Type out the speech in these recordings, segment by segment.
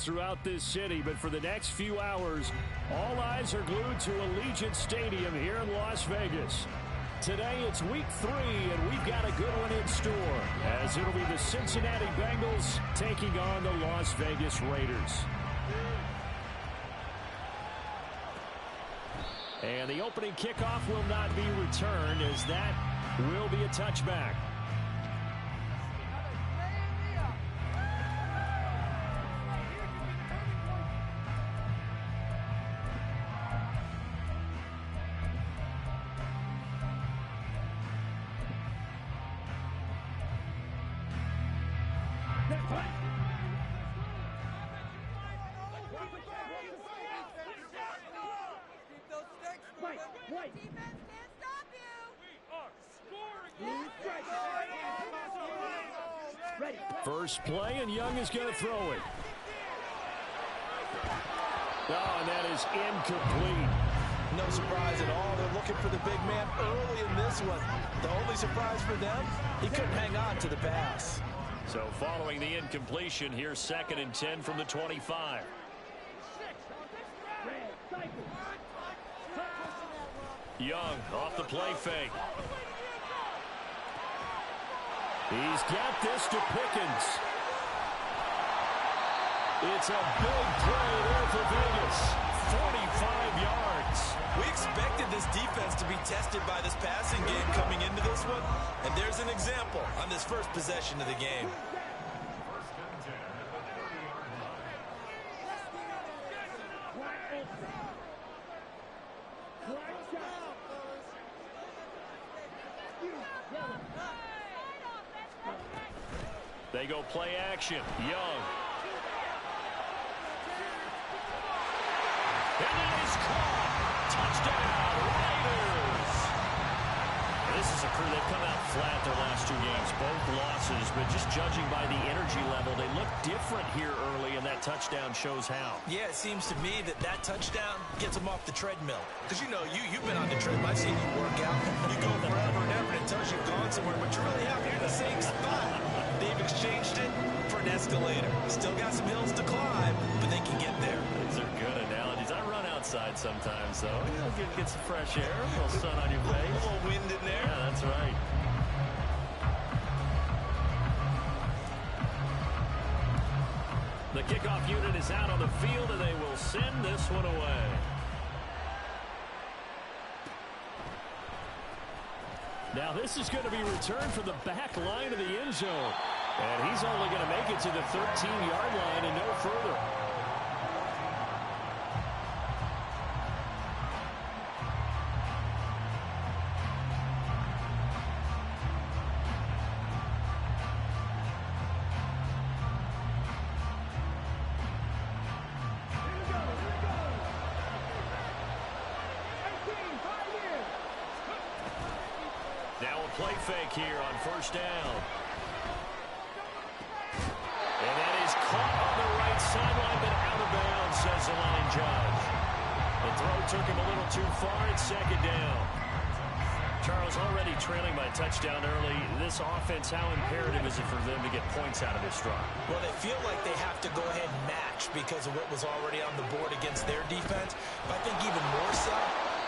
throughout this city, but for the next few hours, all eyes are glued to Allegiant Stadium here in Las Vegas. Today it's week 3, and we've got a good one in store, as it'll be the Cincinnati Bengals taking on the Las Vegas Raiders. And the opening kickoff will not be returned, as that will be a touchback. First play, and Young is going to throw it. Oh, and that is incomplete. No surprise at all. They're looking for the big man early in this one. The only surprise for them, he couldn't hang on to the pass. So following the incompletion, here's 2nd and 10 from the 25. Young off the play fake. He's got this to Pickens. It's a big play there for Vegas. 45 yards. We expected this defense to be tested by this passing game coming into this one. And there's an example on this first possession of the game. They go play action. Young. And it is caught. Touchdown, Raiders. This is a crew that come out flat their last 2 games. Both losses, but just judging by the energy level, they look different here early, and that touchdown shows how. Yeah, it seems to me that touchdown gets them off the treadmill. Because, you know, you've been on the treadmill. I've seen you work out. You go forever and ever, and it tells you've gone somewhere, but you're really out here in the same spot. They've exchanged it for an escalator. Still got some hills to climb, but they can get there. These are good analogies. I run outside sometimes, so get some fresh air, a little sun on your face. A little wind in there. Yeah, that's right. The kickoff unit is out on the field, and they will send this one away. Now this is going to be returned from the back line of the end zone. And he's only going to make it to the 13-yard line and no further. Now a play fake here on first down. And that is caught on the right sideline, but out of bounds, says the line judge. The throw took him a little too far. It's 2nd down. Charles, already trailing by touchdown early. This offense, how imperative is it for them to get points out of this drive? Well, they feel like they have to go ahead and match because of what was already on the board against their defense. But I think even more so,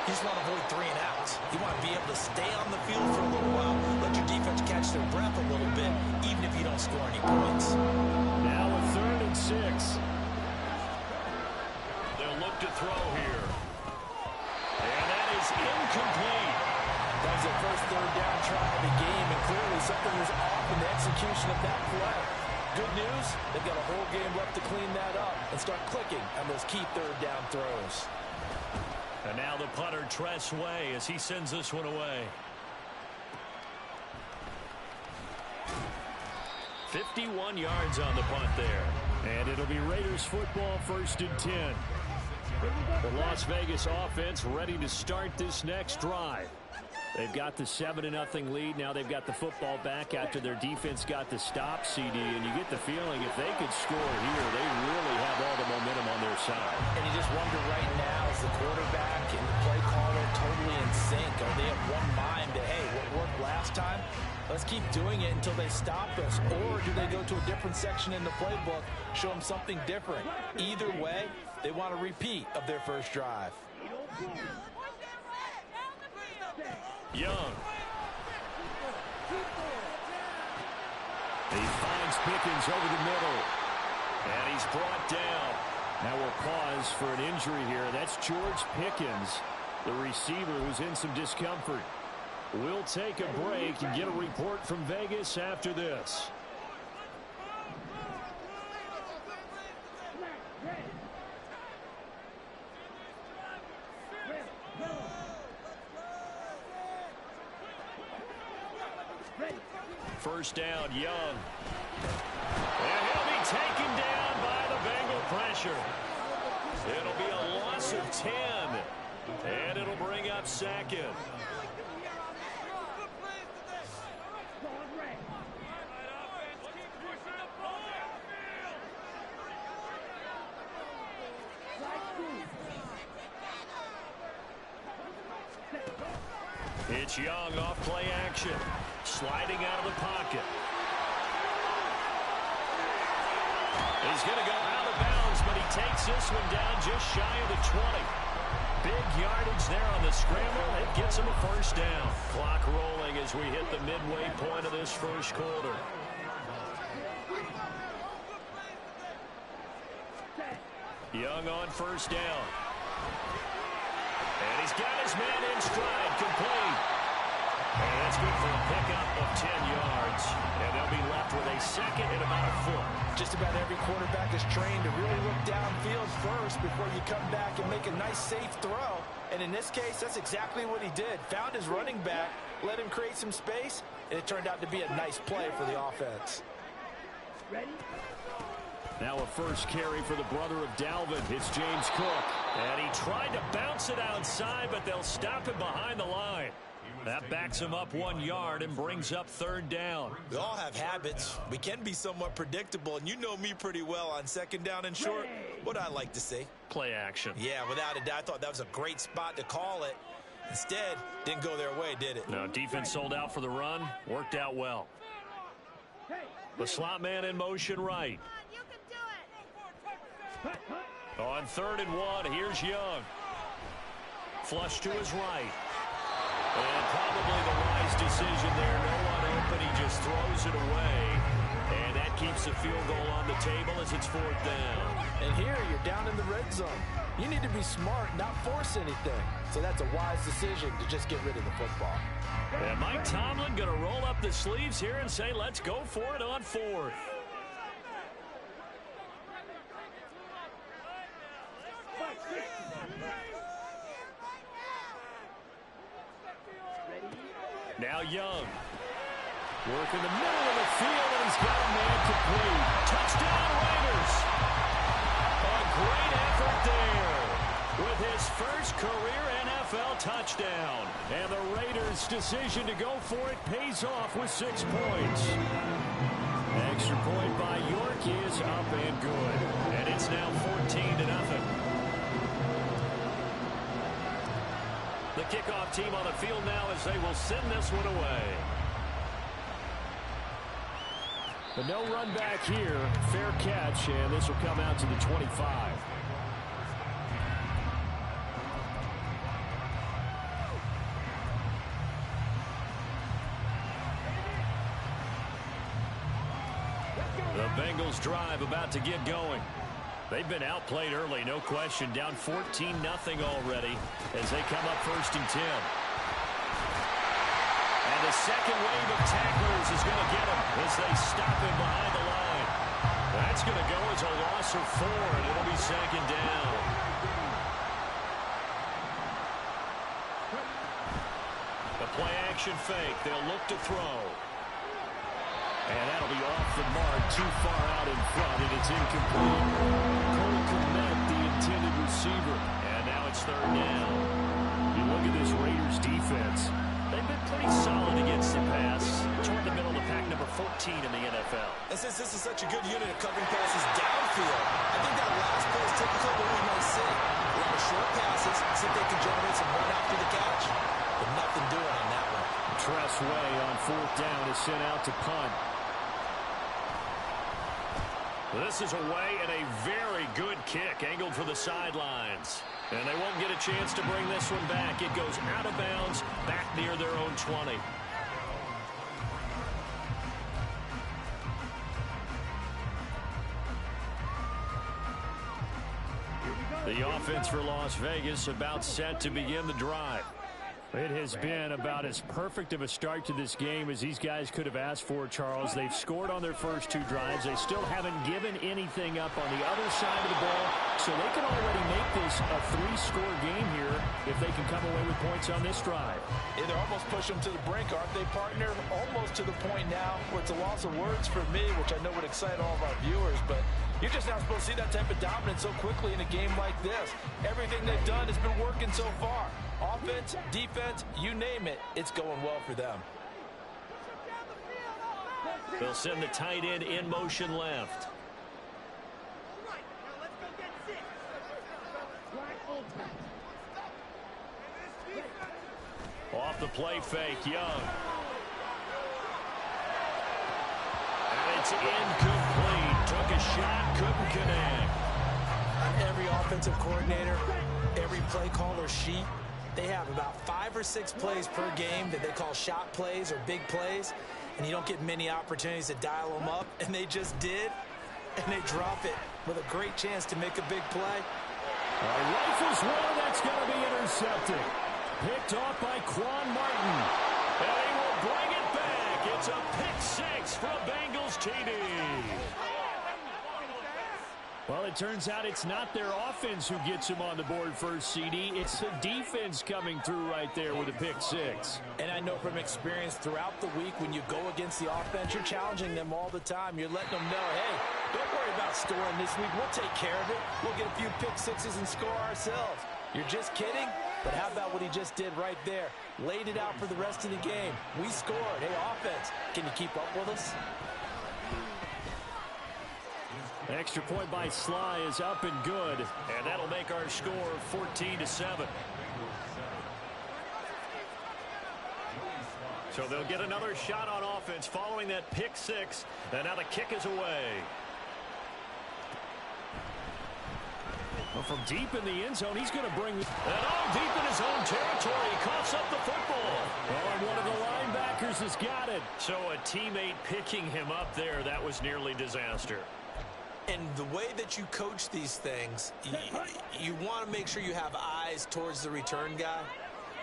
you just want to avoid 3 and outs. You want to be able to stay on the field for a little while, let your defense catch their breath a little bit, even if you don't score any points. Now a 3rd and 6. They'll look to throw here. And that is incomplete. That was their first 3rd down try of the game, and clearly something was off in the execution of that play. Good news, they've got a whole game left to clean that up and start clicking on those key 3rd down throws. And now the punter, Tress Way, as he sends this one away. 51 yards on the punt there. And it'll be Raiders football, 1st and 10. The Las Vegas offense ready to start this next drive. They've got the 7-0 lead. Now they've got the football back after their defense got the stop, CD. And you get the feeling if they could score here, they really have all the momentum on their side. And you just wonder right now, as the quarterback and the play caller totally in sync? Are they of one mind that, hey, what worked last time, let's keep doing it until they stop us? Or do they go to a different section in the playbook, show them something different? Either way, they want a repeat of their first drive. Young. He finds Pickens over the middle. And he's brought down. Now we'll pause for an injury here. That's George Pickens, the receiver who's in some discomfort. We'll take a break and get a report from Vegas after this. First down, Young. And he'll be taken down by the Bengal pressure. It'll be a loss of 10. And it'll bring up second. It's Young off play action. Sliding out of the pocket. He's going to go out of bounds, but he takes this one down just shy of the 20. Big yardage there on the scramble. It gets him a first down. Clock rolling as we hit the midway point of this first quarter. Young on first down. And he's got his man in stride, complete. And that's good for a pickup of 10 yards. And they'll be left with a second and about a foot. Just about every quarterback is trained to really look downfield first before you come back and make a nice, safe throw. And in this case, that's exactly what he did. Found his running back, let him create some space, and it turned out to be a nice play for the offense. Ready? Now a first carry for the brother of Dalvin. It's James Cook. And he tried to bounce it outside, but they'll stop him behind the line. That backs him up 1 yard and brings up third down. We all have habits. We can be somewhat predictable, and you know me pretty well on second down and short. What I like to see. Play action. Yeah, without a doubt, I thought that was a great spot to call it. Instead, didn't go their way, did it? No, defense sold out for the run. Worked out well. The slot man in motion right. On 3rd and 1, here's Young. Flush to his right. And probably the wise decision there. No one open. He just throws it away. And that keeps the field goal on the table as it's 4th down. And here you're down in the red zone. You need to be smart, not force anything. So that's a wise decision to just get rid of the football. And Mike Tomlin going to roll up the sleeves here and say, let's go for it on 4th. Now Young. Working the middle of the field, and he's got a man complete. Touchdown, Raiders. A great effort there with his first career NFL touchdown. And the Raiders' decision to go for it pays off with 6 points. Extra point by York is up and good. And it's now 14-0. The kickoff team on the field now as they will send this one away. But no run back here. Fair catch, and this will come out to the 25. The Bengals drive about to get going. They've been outplayed early, no question. Down 14-0 already as they come up 1st and 10. And the second wave of tacklers is going to get him as they stop him behind the line. That's going to go as a loss of 4, and it'll be 2nd down. The play action fake. They'll look to throw. And that'll be off the mark, too far out in front, and it's incomplete. Cole Kmet, the intended receiver. And now it's 3rd down. You look at this Raiders defense. They've been pretty solid against the pass. Toward the middle of the pack, number 14 in the NFL. And since this is such a good unit of covering passes downfield, I think that last play is typical of what we might see. A lot of short passes, see if they can generate some run after the catch. But nothing doing on that one. Tress Way on 4th down is sent out to punt. This is away and a very good kick angled for the sidelines. And they won't get a chance to bring this one back. It goes out of bounds back near their own 20. The offense for Las Vegas about set to begin the drive. It has been about as perfect of a start to this game as these guys could have asked for, Charles. They've scored on their first 2 drives. They still haven't given anything up on the other side of the ball, so they can already make this a 3-score game here if they can come away with points on this drive. Yeah, they're almost pushing them to the brink, aren't they, partner? Almost to the point now where it's a loss of words for me, which I know would excite all of our viewers, but you're just not supposed to see that type of dominance so quickly in a game like this. Everything they've done has been working so far. Offense, defense, you name it, it's going well for them. They'll send the tight end in motion left. Off the play fake, Young. And it's incomplete. Took a shot, couldn't connect. Every offensive coordinator, every play caller sheet, they have about 5 or 6 plays per game that they call shot plays or big plays, and you don't get many opportunities to dial them up, and they just did, and they drop it with a great chance to make a big play. Rifles one, that's going to be intercepted. Picked off by Quan Martin, and he will bring it back. It's a pick 6 for a Bengals TD. Well, it turns out it's not their offense who gets him on the board first, CD. It's the defense coming through right there with a pick 6. And I know from experience throughout the week when you go against the offense, you're challenging them all the time. You're letting them know, hey, don't worry about scoring this week. We'll take care of it. We'll get a few pick 6s and score ourselves. You're just kidding? But how about what he just did right there? Laid it out for the rest of the game. We scored. Hey, offense, can you keep up with us? Extra point by Sly is up and good, and that'll make our score 14-7. So they'll get another shot on offense following that pick 6, and now the kick is away. Well, from deep in the end zone, he's going to bring it all deep in his own territory. He coughs up the football. Oh, and one of the linebackers has got it. So a teammate picking him up there, that was nearly disaster. And the way that you coach these things, you want to make sure you have eyes towards the return guy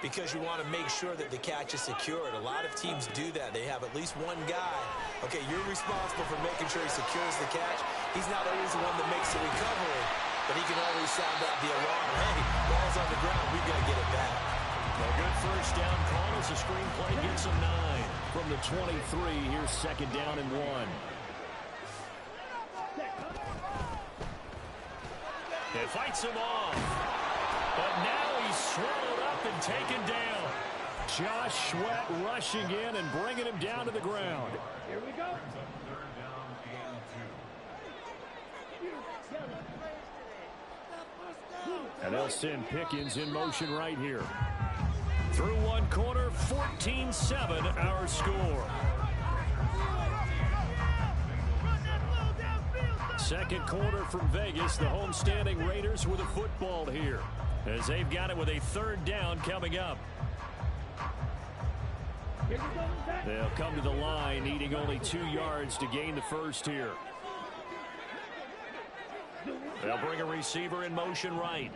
because you want to make sure that the catch is secured. A lot of teams do that. They have at least one guy. Okay, you're responsible for making sure he secures the catch. He's not always the one that makes the recovery, but he can always sound out the alarm. Hey, ball's on the ground. We've got to get it back. A good first down call as the screenplay gets him 9. From the 23, here's 2nd down and 1. It fights him off. But now he's swallowed up and taken down. Josh Sweat rushing in and bringing him down to the ground. Here we go. And they'll send Pickens in motion right here. Through one corner, 14-7 our score. Second quarter from Vegas. The homestanding Raiders with a football here as they've got it with a 3rd down coming up. They'll come to the line needing only 2 yards to gain the first here. They'll bring a receiver in motion right.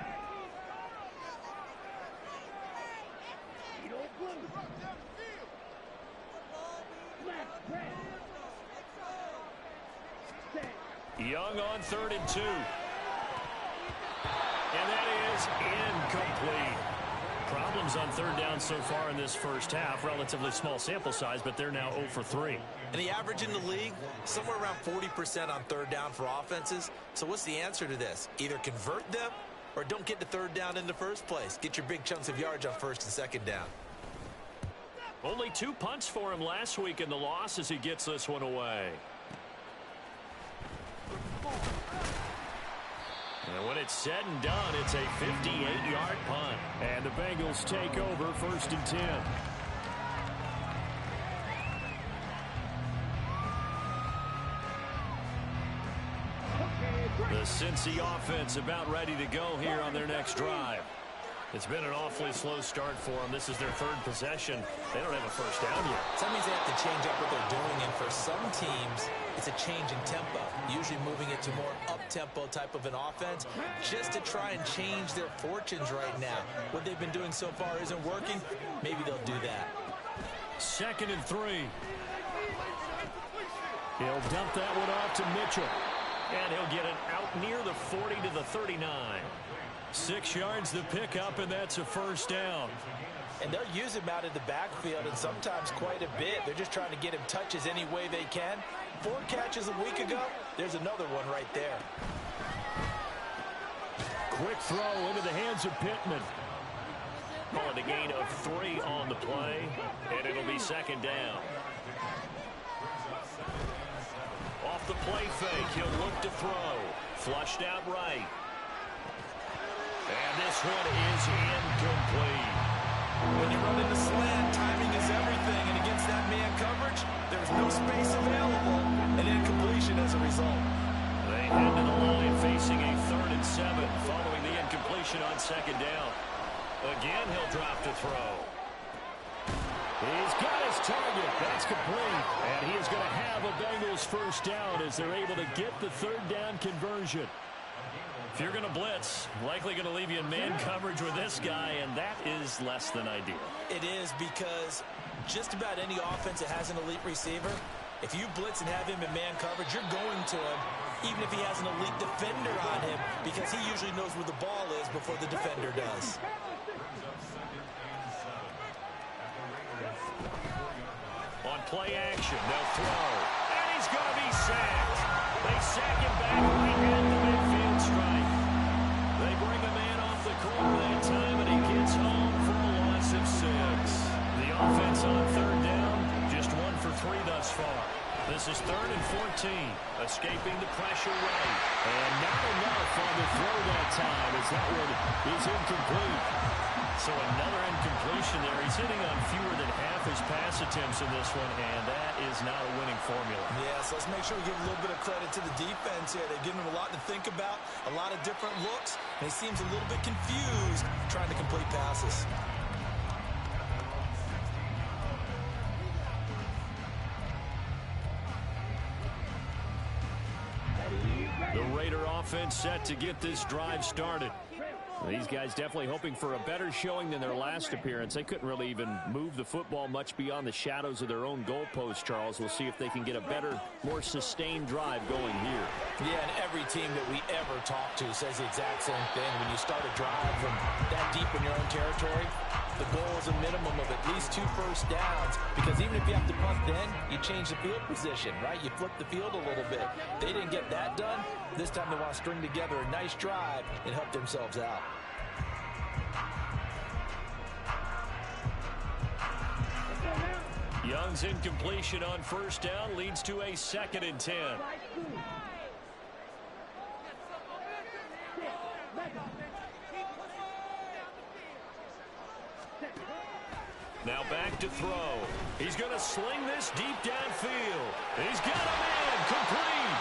Young on 3rd and 2. And that is incomplete. Problems on 3rd down so far in this first half. Relatively small sample size, but they're now 0 for 3. And the average in the league, somewhere around 40% on 3rd down for offenses. So what's the answer to this? Either convert them or don't get the 3rd down in the first place. Get your big chunks of yards on 1st and 2nd down. Only 2 punts for him last week in the loss as he gets this one away. And when it's said and done, it's a 58-yard punt. And the Bengals take over 1st and 10. The Cincy offense about ready to go here on their next drive. It's been an awfully slow start for them. This is their 3rd possession. They don't have a first down yet. So that means they have to change up what they're doing, and for some teams, it's a change in tempo, usually moving it to more up-tempo type of an offense just to try and change their fortunes right now. What they've been doing so far isn't working. Maybe they'll do that. 2nd and 3. He'll dump that one off to Mitchell. And he'll get it out near the 40 to the 39. 6 yards the pickup, and that's a first down. And they'll use him out in the backfield, and sometimes quite a bit. They're just trying to get him touches any way they can. 4 catches a week ago. There's another one right there. Quick throw into the hands of Pittman. Calling a gain of 3 on the play, and it'll be 2nd down. Off the play fake, he'll look to throw. Flushed out right. And this one is incomplete. When you run into slant, timing is everything. And against that man coverage, there's no space available. An incompletion as a result. They head to the line facing a 3rd and 7 following the incompletion on 2nd down. Again, he'll drop to throw. He's got his target. That's complete. And he is going to have a Bengals first down as they're able to get the 3rd down conversion. If you're going to blitz, likely going to leave you in man coverage with this guy, and that is less than ideal. It is, because just about any offense that has an elite receiver, if you blitz and have him in man coverage, you're going to him, even if he has an elite defender on him, because he usually knows where the ball is before the defender does. On play action, they'll throw. And he's going to be sacked. They sack him back right at the midfield stripe. They bring a man off the corner that time, and he gets home for a loss of 6. The offense on 3rd down, just 1 for 3 thus far. This is 3rd and 14, escaping the pressure right. And not enough on the throw that time, as that one is incomplete. So another incompletion there. He's hitting on fewer than half his pass attempts in this one, and that is not a winning formula. Yeah, so let's make sure we give a little bit of credit to the defense here. They've given him a lot to think about, a lot of different looks, and he seems a little bit confused trying to complete passes. The Raider offense set to get this drive started. These guys definitely hoping for a better showing than their last appearance. They couldn't really even move the football much beyond the shadows of their own goalpost, Charles. We'll see if they can get a better, more sustained drive going here. Yeah, and every team that we ever talk to says the exact same thing. When you start a drive from that deep in your own territory, the goal is a minimum of at least 2 first downs, because even if you have to punt then, you change the field position, right? You flip the field a little bit. They didn't get that done. This time they want to string together a nice drive and help themselves out. Young's incompletion on 1st down leads to a 2nd and 10. Now back to throw. He's going to sling this deep downfield. He's got a man complete.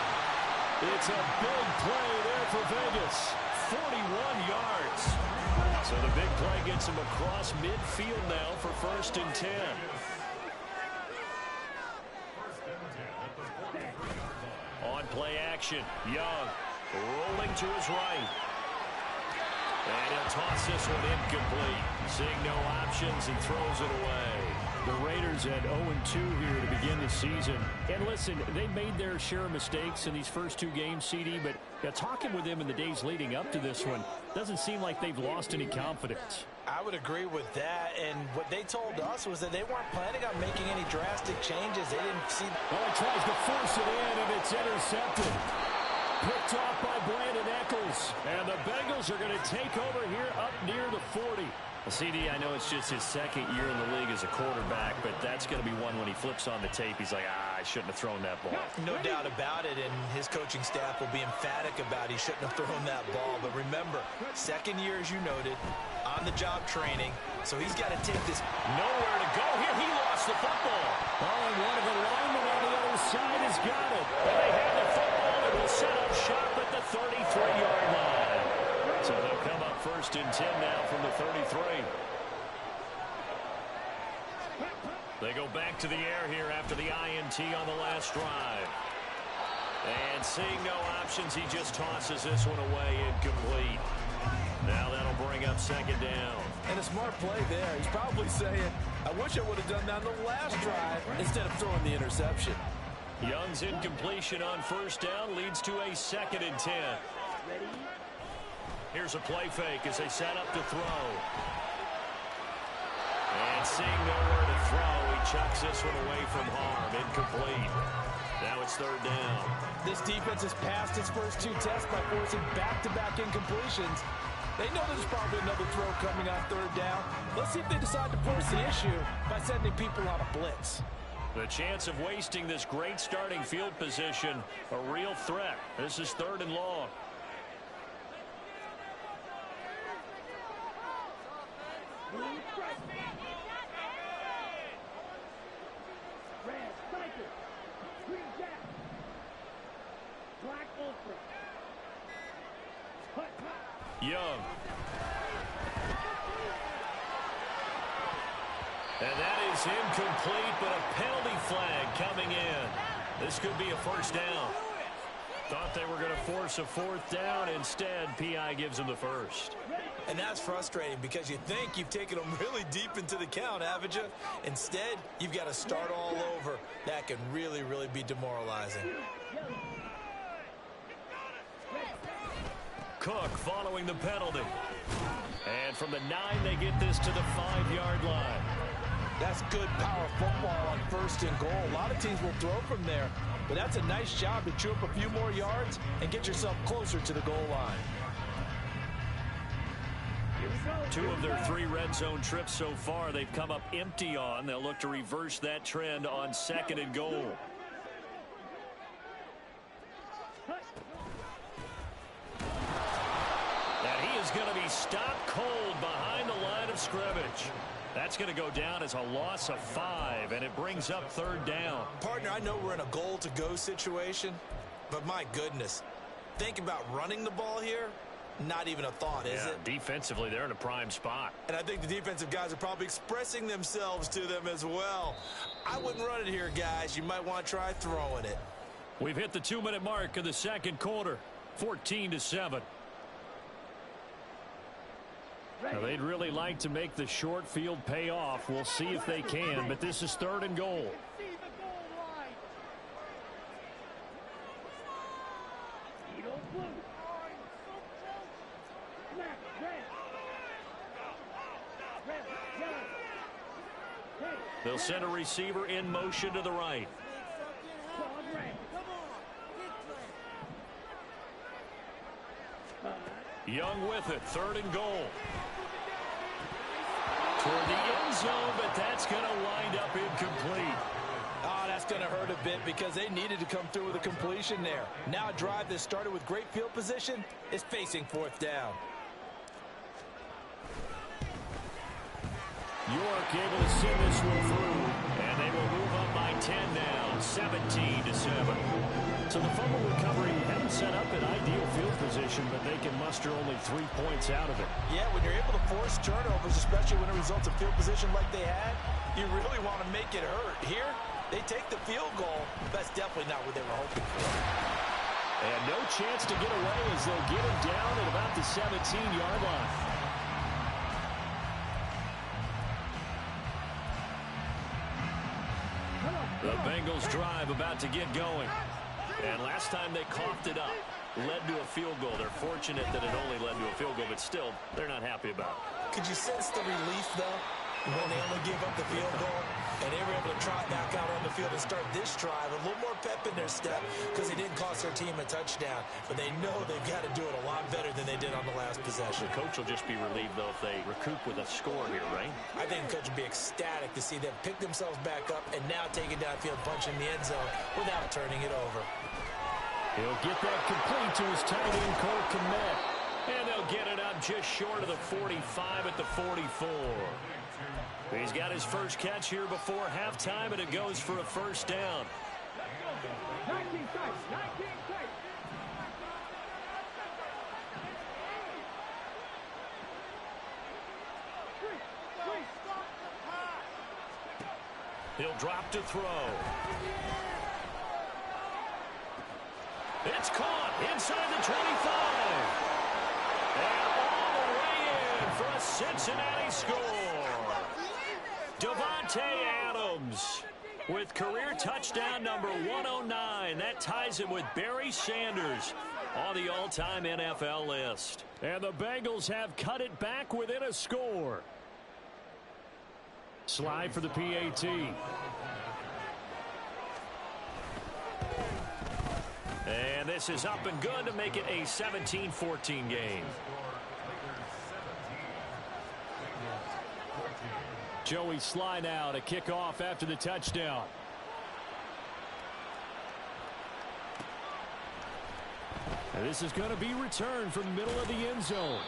It's a big play there for Vegas. 41 yards. So the big play gets him across midfield now for 1st and 10. On play action, Young rolling to his right. And he'll toss this one incomplete. Seeing no options and throws it away. The Raiders at 0-2 here to begin the season. And listen, they made their share of mistakes in these first 2 games, CD, but talking with them in the days leading up to this one, doesn't seem like they've lost any confidence. I would agree with that, and what they told us was that they weren't planning on making any drastic changes. They didn't see... Well, he tries to force it in, and it's intercepted. Picked off by Brandon Echols. And the Bengals are going to take over here up near the 40. CD, I know it's just his second year in the league as a quarterback, but that's going to be one when he flips on the tape. He's like, I shouldn't have thrown that ball. No doubt about it, and his coaching staff will be emphatic about he shouldn't have thrown that ball. But remember, second year, as you noted, on-the-job training, so he's got to take this. Nowhere to go here. He lost the football. Oh, and one of the linemen on the other side has got it. And they have the football and will set up shop at the 33-yard line. So they'll come up 1st and 10 now from the 33. They go back to the air here after the INT on the last drive. And seeing no options, he just tosses this one away incomplete. Now that'll bring up 2nd down. And a smart play there. He's probably saying, I wish I would have done that on the last drive instead of throwing the interception. Young's incompletion on 1st down leads to a 2nd and 10. Here's a play fake as they set up to throw. And seeing nowhere to throw, he chucks this one away from harm. Incomplete. Now it's 3rd down. This defense has passed its first 2 tests by forcing back-to-back incompletions. They know there's probably another throw coming on 3rd down. Let's see if they decide to force the issue by sending people on a blitz. The chance of wasting this great starting field position, a real threat. This is 3rd and long. Young. And that is incomplete, but a penalty flag coming in. This could be a 1st down. Thought they were going to force a 4th down. Instead, PI gives them the 1st. And that's frustrating because you think you've taken them really deep into the count, haven't you? Instead, you've got to start all over. That can really, really be demoralizing. Cook following the penalty. And from the 9, they get this to the 5-yard line. That's good power football on 1st and goal. A lot of teams will throw from there, but that's a nice job to chew up a few more yards and get yourself closer to the goal line. 2 of their 3 red zone trips so far they've come up empty on. They'll look to reverse that trend on 2nd and goal. And he is going to be stopped cold behind the line of scrimmage. That's going to go down as a loss of 5, and it brings up 3rd down. Partner, I know we're in a goal-to-go situation, but my goodness, think about running the ball here. Not even a thought, is it? Defensively, they're in a prime spot. And I think the defensive guys are probably expressing themselves to them as well. I wouldn't run it here, guys. You might want to try throwing it. We've hit the 2-minute mark of the 2nd quarter, 14-7. Now, they'd really like to make the short field pay off. We'll see if they can, but this is 3rd and goal. They'll send a receiver in motion to the right. Young with it, 3rd and goal. Toward the end zone, but that's going to wind up incomplete. Oh, that's going to hurt a bit because they needed to come through with a completion there. Now a drive that started with great field position is facing 4th down. York able to see this one through, and they will move up by 10 now, 17-7. So the fumble recovery hadn't set up an ideal field position, but they can muster only 3 points out of it. Yeah, when you're able to force turnovers, especially when it results in field position like they had, you really want to make it hurt. Here, they take the field goal. That's definitely not what they were hoping for. And no chance to get away as they'll get him down at about the 17-yard line. The Bengals drive about to get going. And last time they coughed it up, led to a field goal. They're fortunate that it only led to a field goal, but still, they're not happy about it. Could you sense the relief, though? when they only gave up the field goal, and they were able to trot back out on the field and start this drive. A little more pep in their step because they didn't cost their team a touchdown. But they know they've got to do it a lot better than they did on the last possession. The coach will just be relieved, though, if they recoup with a score here, right? I think the coach would be ecstatic to see them pick themselves back up and now take it downfield, punch in the end zone without turning it over. He'll get that complete to his tight end, Cole Kmet. And they'll get it up just short of the 45 at the 44. He's got his first catch here before halftime, and it goes for a first down. 19 tight, 19 tight. He'll drop to throw. It's caught inside the 25. And all the way in for a Cincinnati score. Davante Adams with career touchdown number 109. That ties him with Barry Sanders on the all-time NFL list. And the Bengals have cut it back within a score. Slide for the PAT. And this is up and good to make it a 17-14 game. Joey Sly now to kick off after the touchdown. And this is going to be returned from the middle of the end zone.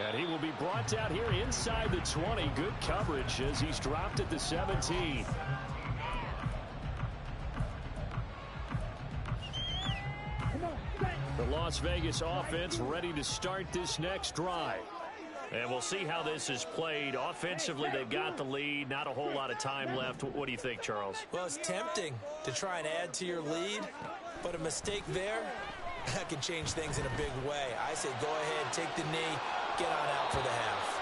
And he will be brought out here inside the 20. Good coverage as he's dropped at the 17. The Las Vegas offense ready to start this next drive. And we'll see how this is played. Offensively, they've got the lead. Not a whole lot of time left. What do you think, Charles? Well, it's tempting to try and add to your lead, but a mistake there, that can change things in a big way. I say go ahead, take the knee, get on out for the half.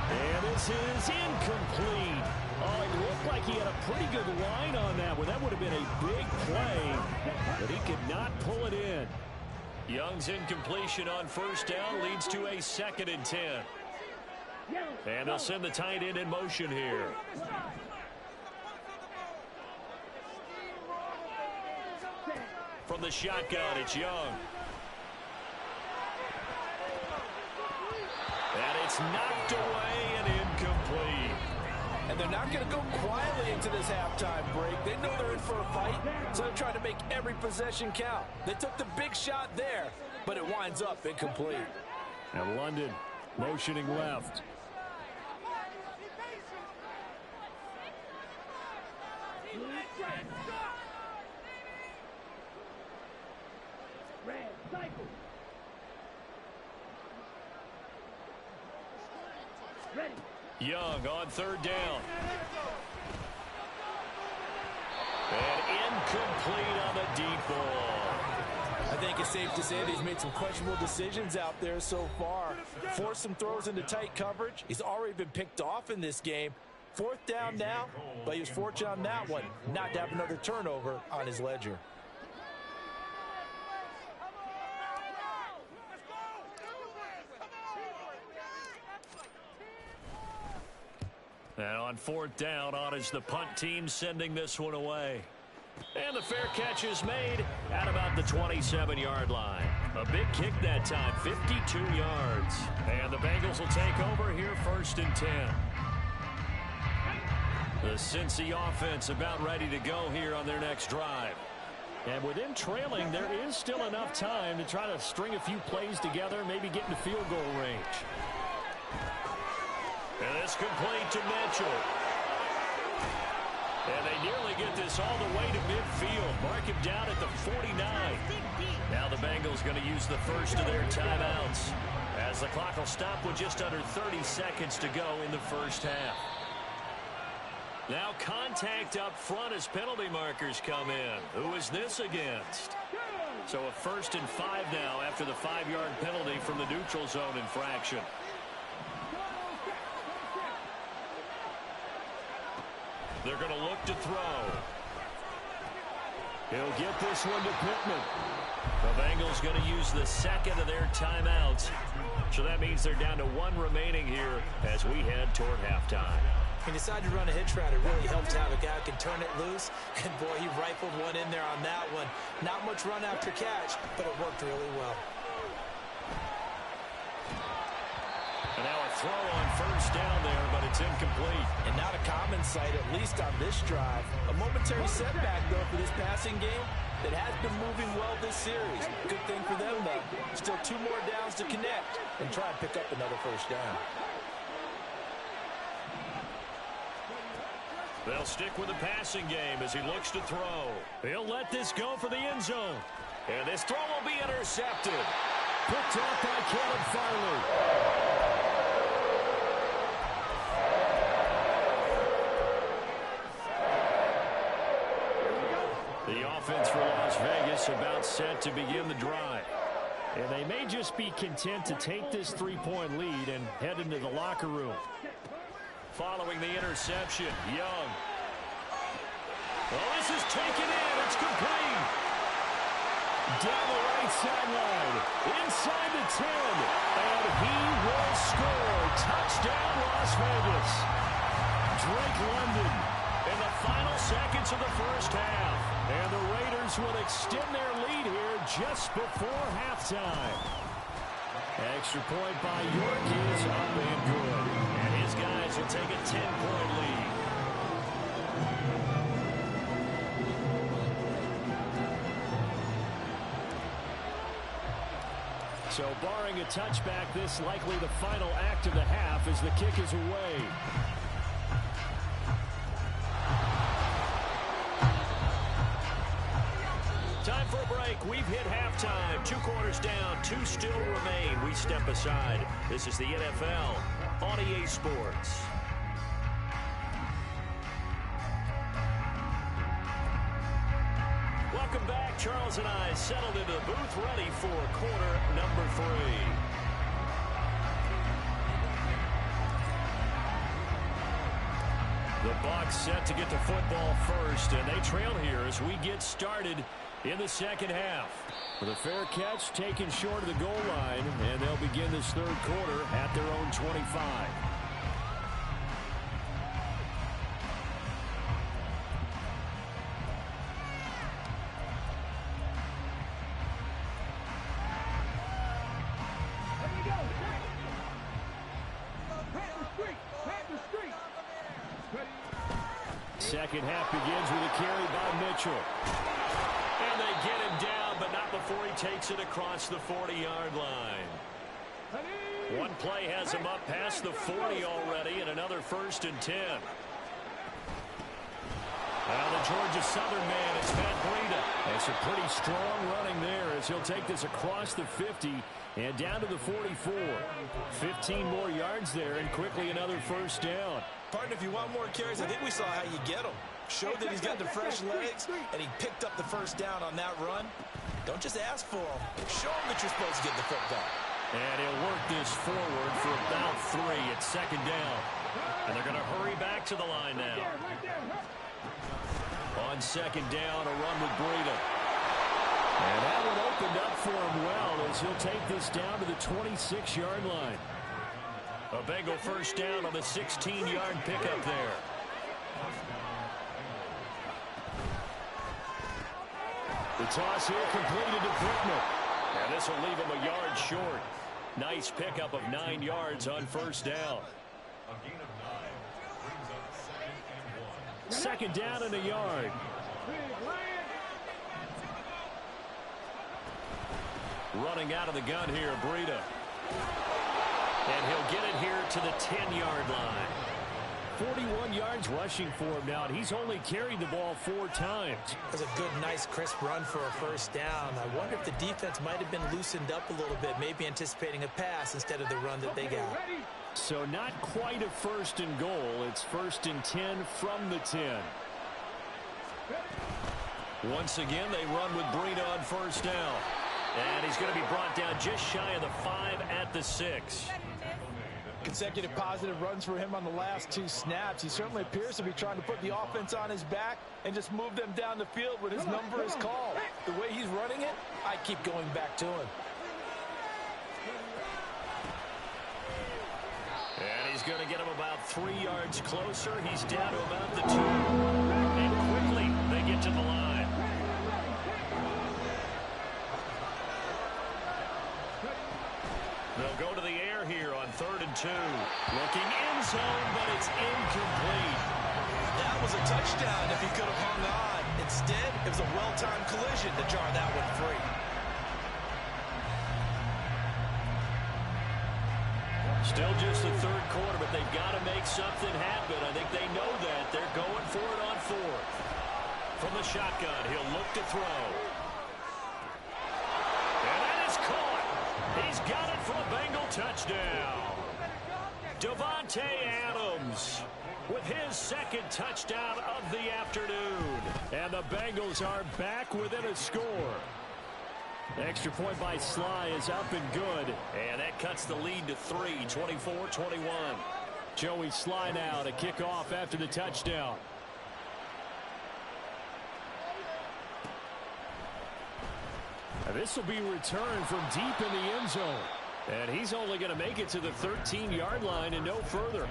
And this is incomplete. Oh, it looked like he had a pretty good line on that one. That would have been a big play, but he could not pull it in. Young's incompletion on first down leads to a 2nd and 10. And they'll send the tight end in motion here. From the shotgun, it's Young. And it's knocked away and incomplete. And they're not going to go quietly into this halftime break. They know they're in for a fight, so they're trying to make every possession count. They took the big shot there, but it winds up incomplete. And London motioning left. Red cycle. Ready. Young on 3rd down. And incomplete on the deep ball. I think it's safe to say that he's made some questionable decisions out there so far. Forced some throws into tight coverage. He's already been picked off in this game. 4th down now, but he was fortunate on that one not to have another turnover on his ledger. And on 4th down, on is the punt team sending this one away. And the fair catch is made at about the 27-yard line. A big kick that time, 52 yards. And the Bengals will take over here 1st and 10. The Cincy offense about ready to go here on their next drive. And with them trailing, there is still enough time to try to string a few plays together, maybe get into field goal range. And it's complete to Mitchell. And they nearly get this all the way to midfield. Mark him down at the 49. Now the Bengals going to use the first of their timeouts, as the clock will stop with just under 30 seconds to go in the first half. Now contact up front as penalty markers come in. Who is this against? So a 1st and 5 now after the 5-yard penalty from the neutral zone infraction. They're going to look to throw. He'll get this one to Pittman. The Bengals going to use the 2nd of their timeouts. So that means they're down to 1 remaining here as we head toward halftime. He decided to run a hitch route. It really helps to have a guy who can turn it loose. And, boy, he rifled one in there on that one. Not much run after catch, but it worked really well. And now a throw on first down there, but it's incomplete. And not a common sight, at least on this drive. A momentary setback, though, for this passing game that has been moving well this series. Good thing for them, though. Still 2 more downs to connect and try and pick up another first down. They'll stick with the passing game as he looks to throw. He'll let this go for the end zone. And this throw will be intercepted. Picked off by Caleb Farley. The offense for Las Vegas about set to begin the drive. And they may just be content to take this 3-point lead and head into the locker room. Following the interception, Young. Well, this is taken in. It's complete. Down the right sideline. Inside the 10. And he will score. Touchdown, Las Vegas. Drake London in the final seconds of the first half. And the Raiders will extend their lead here just before halftime. Extra point by York is up and good. And his guys will take a 10-point lead. So barring a touchback, this likely the final act of the half as the kick is away. Time for a break. We've hit halftime. 2 quarters down. 2 still remain. We step aside. This is the NFL on EA Sports. Welcome back. Charles and I settled into the booth ready for quarter number 3. The Bucs set to get the football first, and they trail here as we get started in the second half. With a fair catch taken short of the goal line, and they'll begin this third quarter at their own 25. Second half begins with a carry by Mitchell. And they get him down, but not before he takes it across the 40-yard line. One play has him up past the 40 already, and another 1st and 10. Now the Georgia Southern man, it's Matt Breida. That's a pretty strong running there as he'll take this across the 50 and down to the 44. 15 more yards there, and quickly another 1st down. Partner, if you want more carries, I think we saw how you get them. Showed that he's got the fresh legs, and he picked up the 1st down on that run. Don't just ask for them. Show him that you're supposed to get the football. And he'll work this forward for about 3 at 2nd down. And they're going to hurry back to the line now. On 2nd down, a run with Breida. And that one opened up for him well as he'll take this down to the 26-yard line. A Bengal 1st down on the 16-yard pickup there. The toss here completed to Pittman. And this will leave him a yard short. Nice pickup of 9 yards on 1st down. 2nd down and a yard. Running out of the gun here, Breida. And he'll get it here to the 10-yard line. 41 yards rushing for him now, and he's only carried the ball 4 times. That's a good, nice, crisp run for a 1st down. I wonder if the defense might have been loosened up a little bit, maybe anticipating a pass instead of the run that they got. So not quite a 1st and goal. It's 1st and 10 from the 10. Once again, they run with Breida on 1st down. And he's going to be brought down just shy of the 5 at the 6. Consecutive positive runs for him on the last 2 snaps. He certainly appears to be trying to put the offense on his back and just move them down the field when his number is called. The way he's running it, I keep going back to him. And he's going to get him about 3 yards closer. He's down to about the 2. And quickly they get to the line. They'll go to the air here on 3rd and 2. Looking end zone, but it's incomplete. That was a touchdown if he could have hung on. Instead, it was a well-timed collision to jar that one free. Still just the 3rd quarter, but they've got to make something happen. I think they know that. They're going for it on 4th. From the shotgun, he'll look to throw. And that is caught. He's got it for a Bengal touchdown. Davante Adams with his 2nd touchdown of the afternoon. And the Bengals are back within a score. Extra point by Sly is up and good. And that cuts the lead to 3, 24-21. Joey Sly now to kick off after the touchdown. And this will be returned from deep in the end zone. And he's only going to make it to the 13-yard line and no further.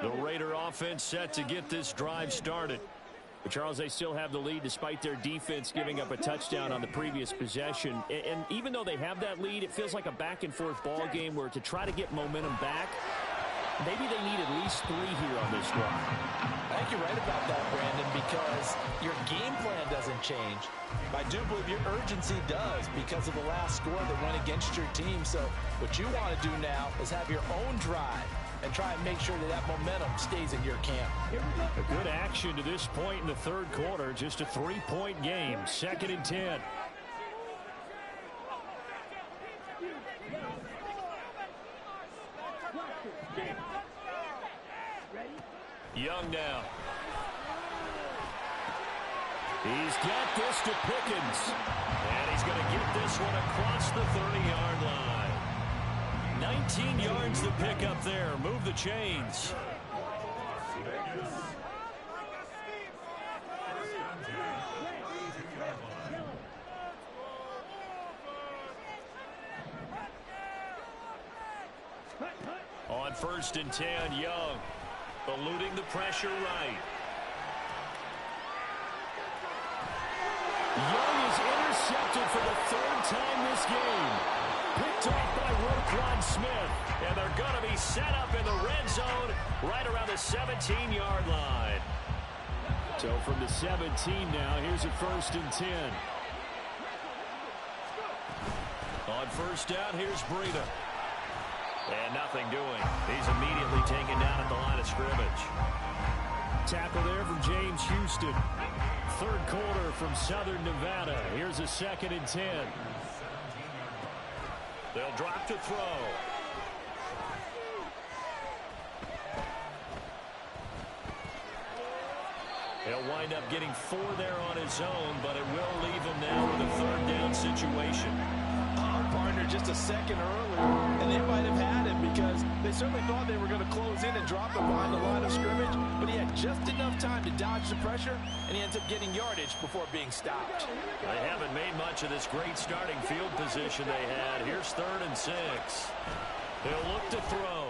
The Raider offense set to get this drive started. But Charles, they still have the lead despite their defense giving up a touchdown on the previous possession. And even though they have that lead, it feels like a back-and-forth ball game where to try to get momentum back, maybe they need at least 3 here on this drive. I think you're right about that, Brandon, because your game plan doesn't change. I do believe your urgency does because of the last score that went against your team. So what you want to do now is have your own drive and try and make sure that that momentum stays in your camp. A good action to this point in the 3rd quarter. Just a 3-point game. 2nd and 10. Young now. He's got this to Pickens. And he's going to get this one across the 30-yard line. 19 yards to pick up there. Move the chains. On 1st and 10, Young eluding the pressure right. Young is intercepted for the 3rd time this game. Picked off by Roquan Smith. And they're going to be set up in the red zone right around the 17-yard line. So from the 17 now, here's a 1st and 10. On 1st down, here's Breida. And nothing doing. He's immediately taken down at the line of scrimmage. Tackle there from James Houston. 3rd quarter from Southern Nevada. Here's a 2nd and 10. They'll drop to throw. He'll wind up getting 4 there on his own, but it will leave him now with a 3rd down situation. Partner just a second earlier, and they might have had him because they certainly thought they were going to close in and drop him behind the line of scrimmage, but he had just enough time to dodge the pressure, and he ends up getting yardage before being stopped. They haven't made much of this great starting field position they had. Here's 3rd and 6. He'll look to throw.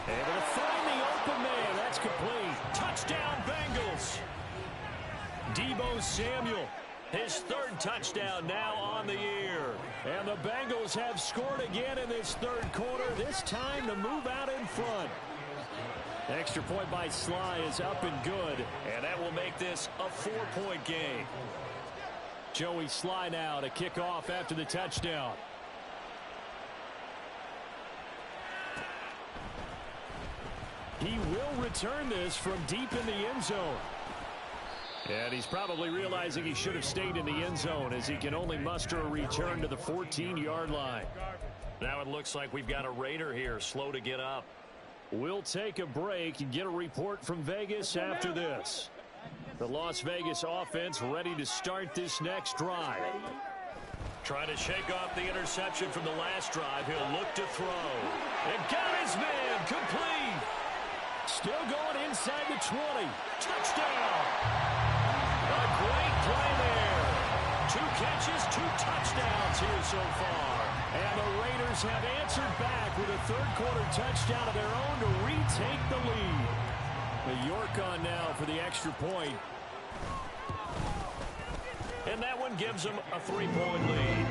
Able to find the open man. That's complete. Touchdown, Bengals. Deebo Samuel. His 3rd touchdown now on the year. And the Bengals have scored again in this 3rd quarter, this time to move out in front. Extra point by Sly is up and good, and that will make this a 4-point game. Joey Sly now to kick off after the touchdown. He will return this from deep in the end zone. And he's probably realizing he should have stayed in the end zone as he can only muster a return to the 14-yard line. Now it looks like we've got a Raider here, slow to get up. We'll take a break and get a report from Vegas after this. The Las Vegas offense ready to start this next drive. Trying to shake off the interception from the last drive. He'll look to throw. And got his man complete. Still going inside the 20. Touchdown. A great play there. 2 catches, 2 touchdowns here so far. And the Raiders have answered back with a third-quarter touchdown of their own to retake the lead. The York on now for the extra point. And that one gives them a 3-point lead.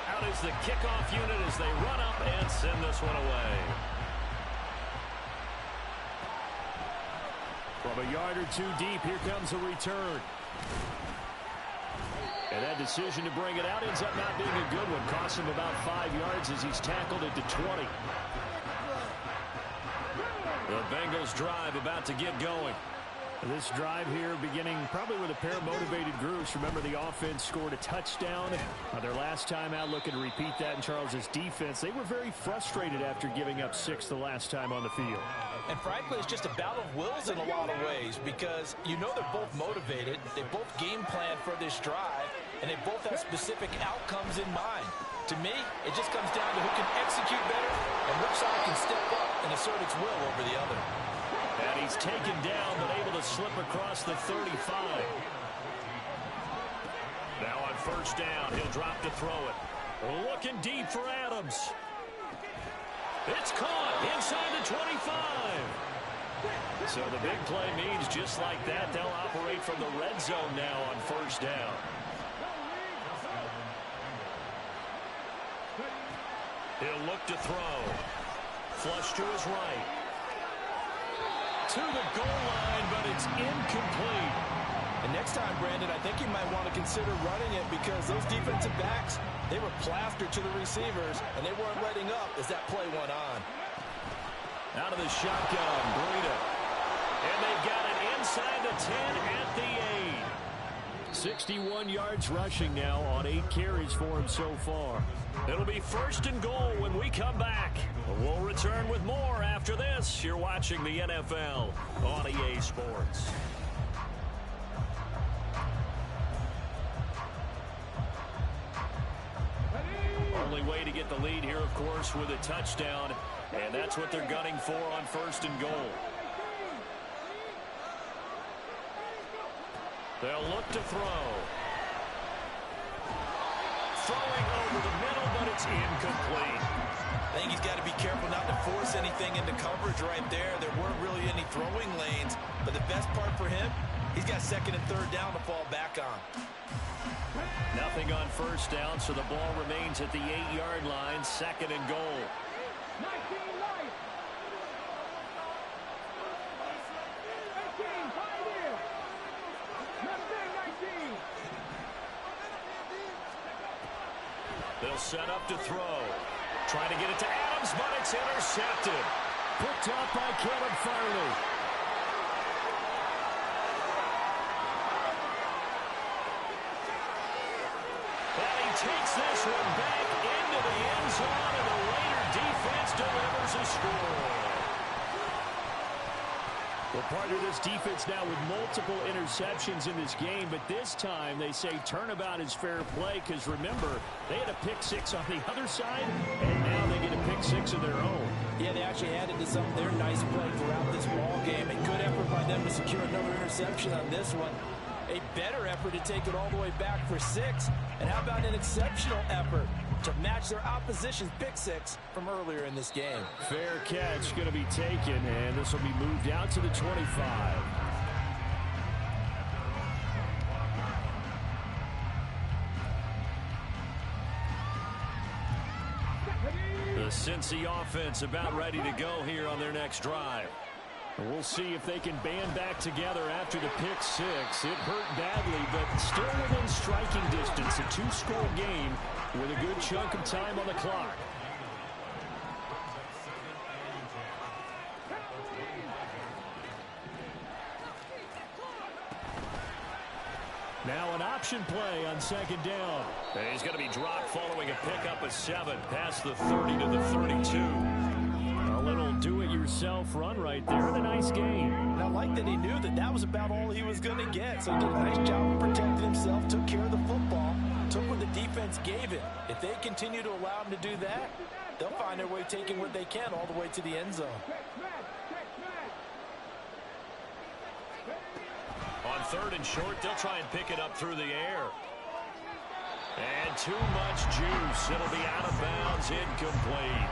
Out is the kickoff unit as they run up and send this one away. From a yard or 2 deep, here comes a return. And that decision to bring it out ends up not being a good one. Costs him about 5 yards as he's tackled it to 20. The Bengals drive about to get going. This drive here beginning probably with a pair of motivated groups. Remember, the offense scored a touchdown their last time out, looking to repeat that in Charles's defense. They were very frustrated after giving up 6 the last time on the field. And frankly, it's just a battle of wills in a lot of ways because you know they're both motivated. They both game plan for this drive, and they both have specific outcomes in mind. To me, it just comes down to who can execute better and which side can step up and assert its will over the other. And he's taken down but able to slip across the 35. Now on first down, he'll drop to throw it. Looking deep for Adams. It's caught inside the 25. So the big play means just like that, they'll operate from the red zone now on first down. He'll look to throw. Flush to his right. To the goal line, but it's incomplete. And next time, Brandon, I think you might want to consider running it because those defensive backs, they were plastered to the receivers, and they weren't letting up as that play went on. Out of the shotgun, Breida. And they've got it inside the 10 at the 8. 61 yards rushing now on 8 carries for him so far. It'll be first and goal when we come back. We'll return with more after this. You're watching the NFL on EA Sports. Only way to get the lead here, of course, with a touchdown. And that's what they're gunning for on first and goal. They'll look to throw. Throwing over the middle, but it's incomplete. I think he's got to be careful not to force anything into coverage right there. There weren't really any throwing lanes. But the best part for him, he's got second and third down to fall back on. Nothing on first down, so the ball remains at the 8-yard line, second and goal. 19 life. 18, 5 in. Number 19. They'll set up to throw. Trying to get it to Adams, but it's intercepted. Picked off by Caleb Farley. And he takes this one back into the end zone, and the Raider defense delivers a score. Well, part of this defense now with multiple interceptions in this game, but this time they say turnabout is fair play because, remember, they had a pick 6 on the other side, and now they get a pick 6 of their own. Yeah, they actually added to some of their nice play throughout this ball game. A good effort by them to secure another interception on this one. A better effort to take it all the way back for 6. And how about an exceptional effort to match their opposition's pick 6 from earlier in this game? Fair catch going to be taken, and this will be moved out to the 25. The Cincy offense about ready to go here on their next drive. We'll see if they can band back together after the pick 6. It hurt badly, but still within striking distance. A 2-score game with a good chunk of time on the clock. Now an option play on second down. And he's going to be dropped following a pickup of 7 past the 30 to the 32. A little do-it-yourself run right there. And a nice game. And I like that he knew that that was about all he was going to get. So he did a nice job of protecting himself, took care of the football, took what the defense gave him. If they continue to allow him to do that, They'll find their way taking what they can all the way to the end zone. On 3rd and short, they'll try and pick it up through the air. And too much juice. It'll be out of bounds, incomplete.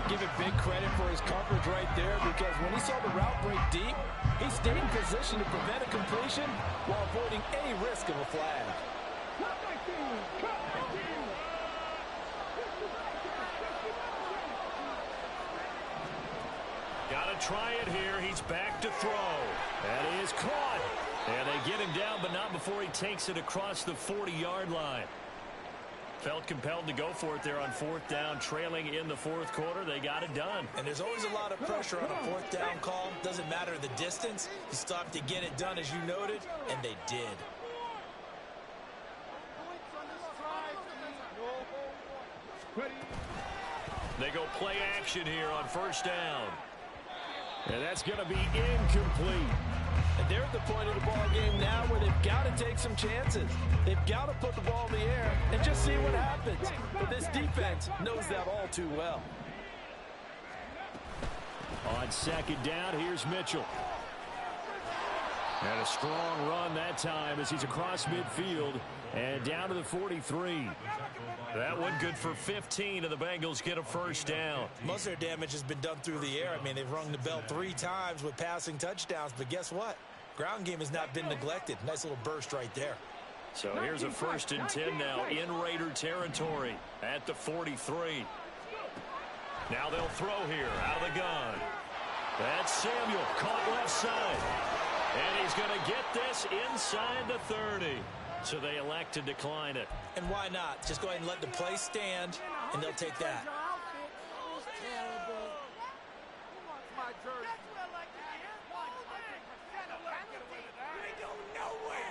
Give him big credit for his coverage right there, because when he saw the route break deep, he stayed in position to prevent a completion while avoiding any risk of a flag. Got to try it here. He's back to throw. That is caught. And they get him down, but not before he takes it across the 40-yard line. Felt compelled to go for it there on 4th down, trailing in the 4th quarter. They got it done. And there's always a lot of pressure on a 4th down call. Doesn't matter the distance. You still have to get it done, as you noted, and they did. They go play action here on 1st down. And that's going to be incomplete. And they're at the point of the ball game now where they've got to take some chances. They've got to put the ball in the air and just see what happens. But this defense knows that all too well. On 2nd down, here's Mitchell. And a strong run that time as he's across midfield and down to the 43. That one good for 15, and the Bengals get a 1st down. Most of their damage has been done through the air. I mean, they've rung the bell 3 times with passing touchdowns, but guess what? Ground game has not been neglected. Nice little burst right there. So here's a 1st and 10 now in Raider territory at the 43. Now they'll throw here out of the gun. That's Samuel, caught left side. And he's going to get this inside the 30. So they elect to decline it. And why not? Just go ahead and let the play stand, and they'll take that.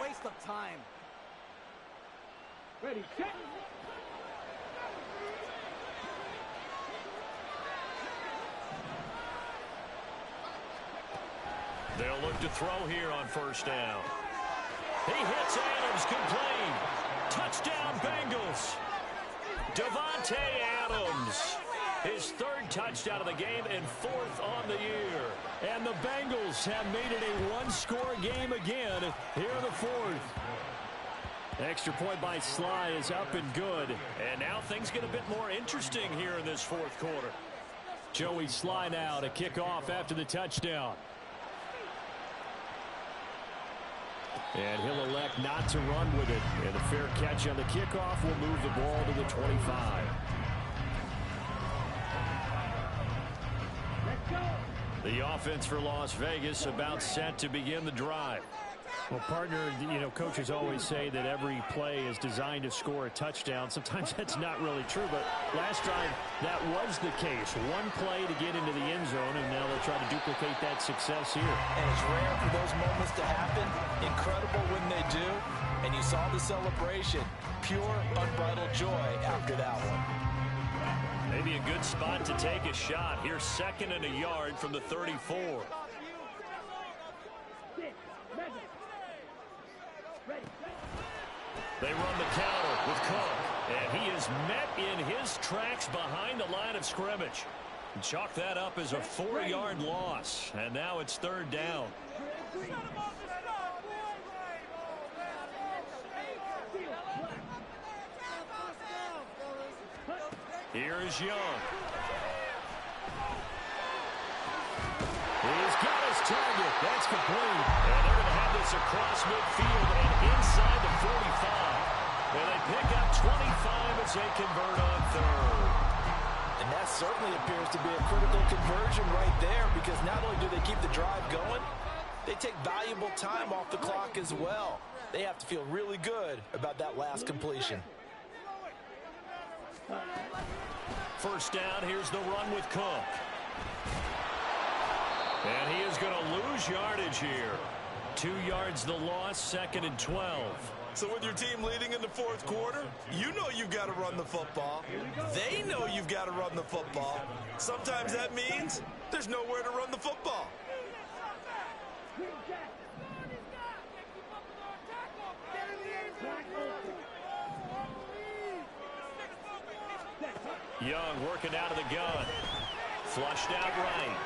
Waste of time. Ready, set. They'll look to throw here on 1st down. He hits Adams, complete. Touchdown, Bengals. Davante Adams. His 3rd touchdown of the game and 4th on the year. And the Bengals have made it a 1-score game again here in the 4th. Extra point by Sly is up and good. And now things get a bit more interesting here in this 4th quarter. Joey Sly now to kick off after the touchdown. And he'll elect not to run with it. And a fair catch on the kickoff will move the ball to the 25. The offense for Las Vegas about set to begin the drive. Well, partner, you know, coaches always say that every play is designed to score a touchdown. Sometimes that's not really true, but last drive that was the case. One play to get into the end zone, and now they'll try to duplicate that success here. And it's rare for those moments to happen. Incredible when they do. And you saw the celebration. Pure, unbridled joy after that one. Maybe a good spot to take a shot. Here's 2nd and a yard from the 34. They run the counter with Cook, and he is met in his tracks behind the line of scrimmage. Chalk that up as a 4-yard loss, and now it's 3rd down. Here is Young. He's got his target. That's complete. And they're going to have this across midfield and inside the 45. And they pick up 25 as they convert on 3rd. And that certainly appears to be a critical conversion right there, because not only do they keep the drive going, they take valuable time off the clock as well. They have to feel really good about that last completion. 1st down, here's the run with Cook. And he is going to lose yardage here. 2 yards the loss, 2nd and 12. So with your team leading in the 4th quarter, you know you've got to run the football. They know you've got to run the football. Sometimes that means there's nowhere to run the football. Young working out of the gun. Flushed out right.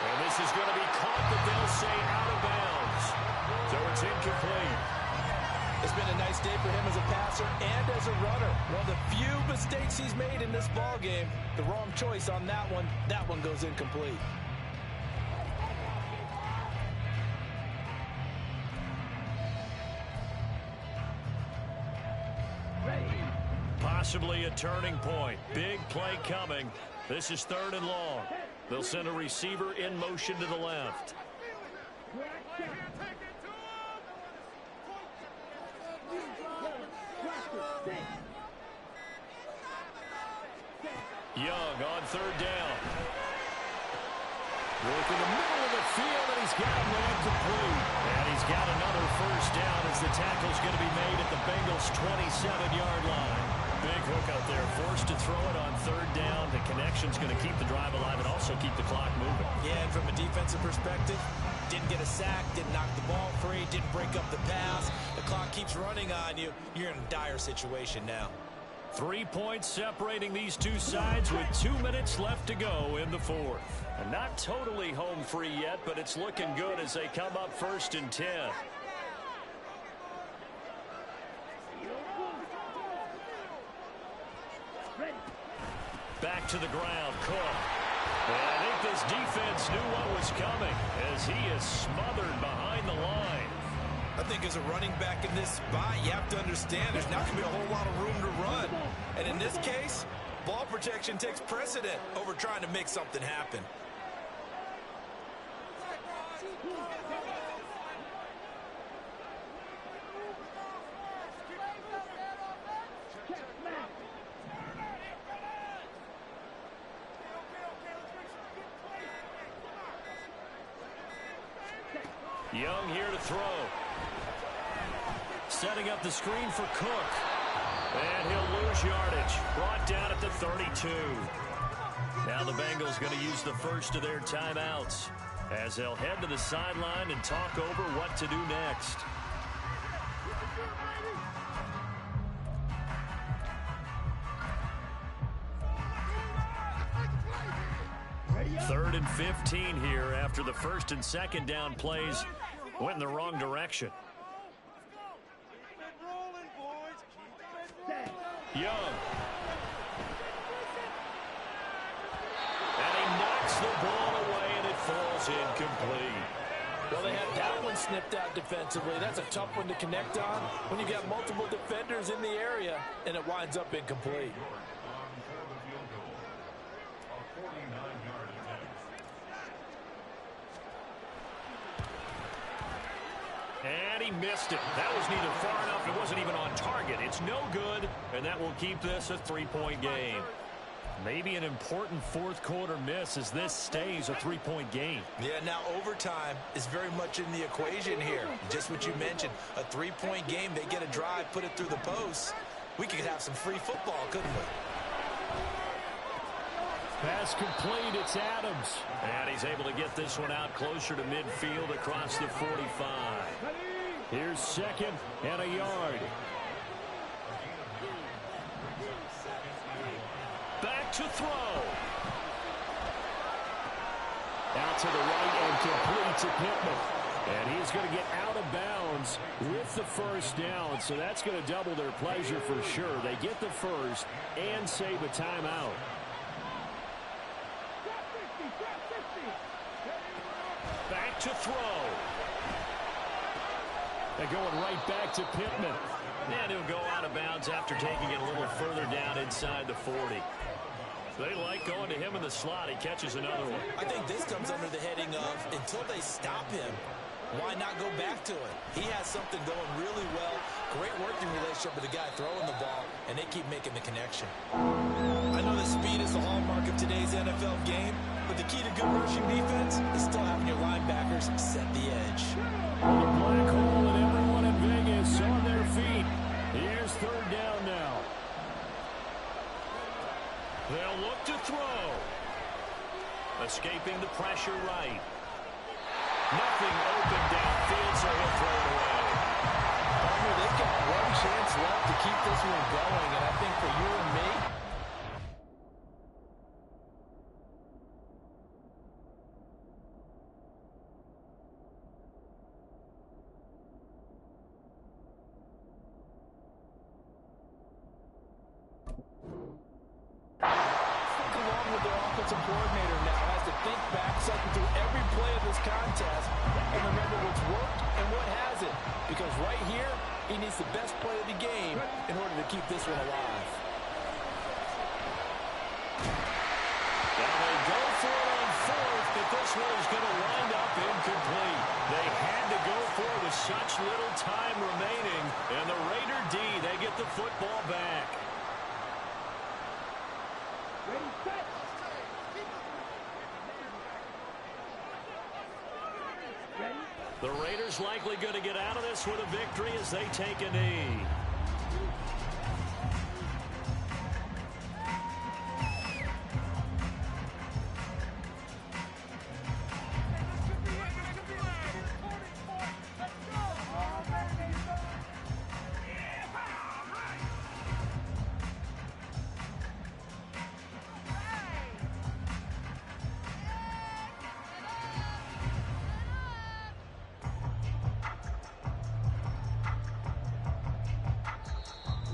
And this is going to be caught, but they'll say out of bounds. So it's incomplete. It's been a nice day for him as a passer and as a runner. One of the few mistakes he's made in this ball game. The wrong choice on that one. That one goes incomplete. Possibly a turning point. Big play coming. This is 3rd and long. They'll send a receiver in motion to the left. Young on 3rd down. Work in the middle of the field, and he's got one complete. And he's got another 1st down as the tackle's going to be made at the Bengals' 27-yard line. Big hook out there, forced to throw it on 3rd down. The connection's going to keep the drive alive and also keep the clock moving. Yeah, and from a defensive perspective, didn't get a sack, didn't knock the ball free, didn't break up the pass. The clock keeps running on you. You're in a dire situation now. 3 points separating these two sides with 2 minutes left to go in the 4th. And not totally home free yet, but it's looking good as they come up 1st and 10. Back to the ground, Cook. And I think this defense knew what was coming as he is smothered behind the line. I think as a running back in this spot, you have to understand there's not going to be a whole lot of room to run. And in this case, ball protection takes precedent over trying to make something happen. Young here to throw. Setting up the screen for Cook. And he'll lose yardage. Brought down at the 32. Now the Bengals going to use the first of their timeouts as they'll head to the sideline and talk over what to do next. Third and 15 here after the 1st and 2nd down plays went in the wrong direction. Young. And he knocks the ball away, and it falls incomplete. Well, they had that one snipped out defensively. That's a tough one to connect on when you got multiple defenders in the area, and it winds up incomplete. And he missed it. That was neither far enough. It wasn't even on target. It's no good, and that will keep this a 3-point game. Maybe an important 4th quarter miss as this stays a 3-point game. Yeah, now overtime is very much in the equation here. Just what you mentioned, a 3-point game. They get a drive, put it through the posts. We could have some free football, couldn't we? Pass complete, it's Adams. And he's able to get this one out closer to midfield across the 45. Here's 2nd and a yard. Back to throw. Out to the right and complete to Pittman. And he's going to get out of bounds with the 1st down. So that's going to double their pleasure for sure. They get the 1st and save a timeout. Back to throw. They're going right back to Pittman. And he'll go out of bounds after taking it a little further down inside the 40. They like going to him in the slot. He catches another one. I think this comes under the heading of until they stop him, why not go back to it? He has something going really well. Great working relationship with the guy throwing the ball, and they keep making the connection. I know that speed is the hallmark of today's NFL game, but the key to good rushing defense is still having your linebackers set the edge. The black hole and everyone in Vegas on their feet. Here's 3rd down now. They'll look to throw. Escaping the pressure right. Nothing open downfield, so he'll throw it away. They've got one chance left to keep this one going, and I think for you and me, the best play of the game in order to keep this one alive. Now they go for it on fourth, but this one is going to wind up incomplete. They had to go for it with such little time remaining. And the Raider D, they get the football back. Ready, set. Ready. The Raiders likely going to get out of this with a victory as they take a knee.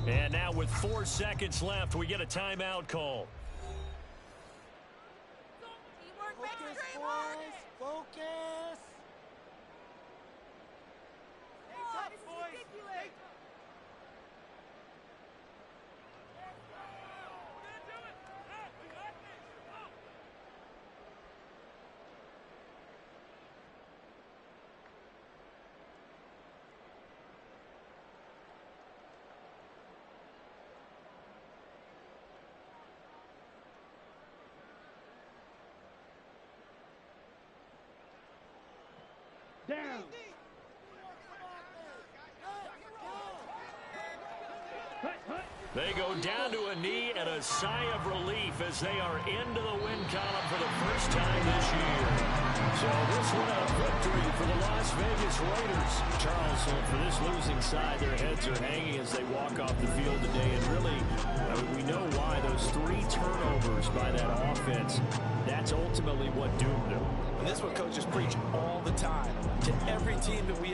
And now with 4 seconds left, we get a timeout call. Focus, boys. Focus. Down. Hut, hut. They go down to a knee and a sigh of relief as they are into the win column for the first time this year. So this one a victory for the Las Vegas Raiders. Charles, for this losing side, their heads are hanging as they walk off the field today. And really, we know why those 3 turnovers by that offense, that's ultimately what doomed them. And this is what coaches preach all the time to every team that we